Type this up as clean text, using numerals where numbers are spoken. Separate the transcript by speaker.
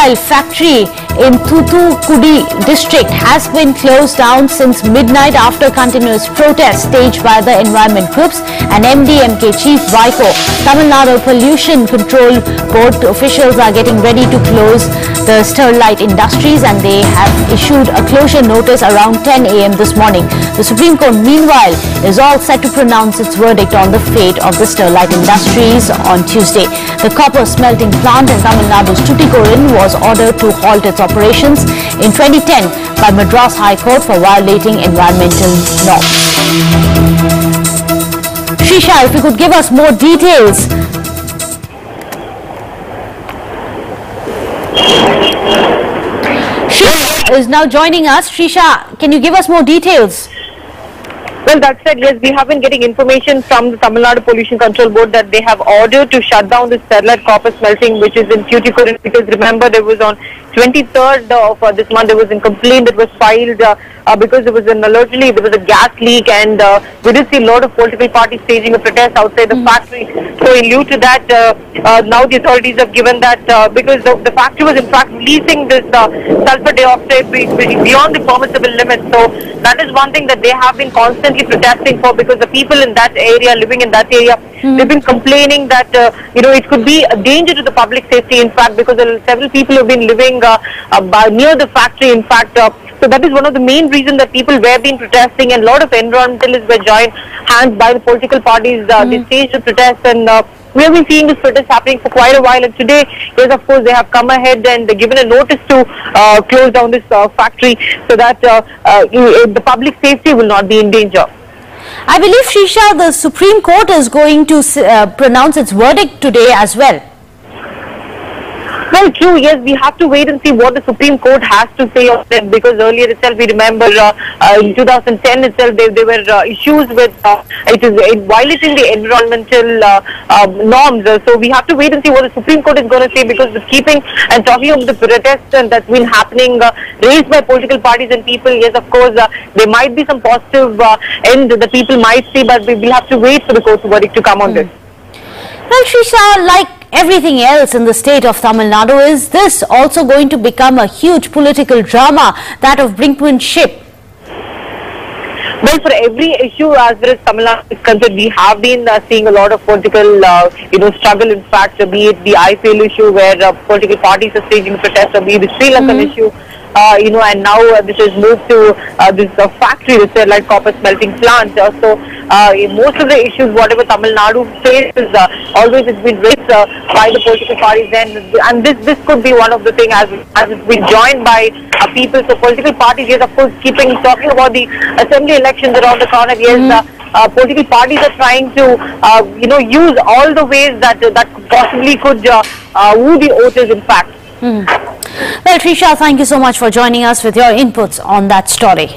Speaker 1: textile factory in Thoothukudi district has been closed down since midnight after continuous protests staged by the environment groups and MDMK chief Vaiko. Tamil Nadu Pollution Control Board officials are getting ready to close the Sterlite Industries and they have issued a closure notice around 10 a.m. this morning. The Supreme Court, meanwhile, is all set to pronounce its verdict on the fate of the Sterlite Industries on Tuesday. The copper smelting plant in Tamil Nadu's Tuticorin was ordered to halt its operations in 2010 by Madras High Court for violating environmental norms. Shisha, if you could give us more details. Shisha is now joining us. Shisha, can you give us more details?
Speaker 2: Well, that said, yes, we have been getting information from the Tamil Nadu Pollution Control Board that they have ordered to shut down the Sterlite copper smelting, which is in Tuticorin, because remember, there was on 23rd of this month, there was a complaint that was filed because there was allegedly there was a gas leak, and we did see a lot of political parties staging a protest outside the factory. So in lieu to that, now the authorities have given that because the factory was in fact releasing this sulfur dioxide beyond the permissible limits. So that is one thing that they have been constantly protesting for, because the people in that area, living in that area, they've been complaining that it could be a danger to the public safety, in fact, because several people have been living near the factory, in fact. So that is one of the main reasons that people were been protesting, and a lot of environmentalists were joined hands by the political parties. They staged the protest, and we have been seeing this protest happening for quite a while. And today, yes, of course, they have come ahead and given a notice to close down this factory so that the public safety will not be in danger.
Speaker 1: I believe, Shisha, the Supreme Court is going to pronounce its verdict today as well.
Speaker 2: Well, true, yes, we have to wait and see what the Supreme Court has to say on them, because earlier itself, we remember in 2010 itself, there were issues with it is violating the environmental norms. So we have to wait and see what the Supreme Court is going to say, because with keeping and talking about the protests that's been happening, raised by political parties and people, yes, of course, there might be some positive end that people might see, but we will have to wait for the court's verdict to come on this.
Speaker 1: Well, Shisha, like everything else in the state of Tamil Nadu, is this also going to become a huge political drama, that of brinkmanship?
Speaker 2: Well, for every issue, as far as Tamil Nadu is concerned, we have been seeing a lot of political, struggle. In fact, be it the IPL issue, where political parties are staging protests, or be it the Sri Lankan issue. And now this has moved to this factory, the Sterlite copper smelting plant. So most of the issues, whatever Tamil Nadu faces, always it's been raised by the political parties, and this could be one of the things as it's been joined by people. So political parties, yes, of course, talking about the assembly elections around the corner. Yes, political parties are trying to use all the ways that possibly could woo the voters, in fact.
Speaker 1: Well, Trisha, thank you so much for joining us with your inputs on that story.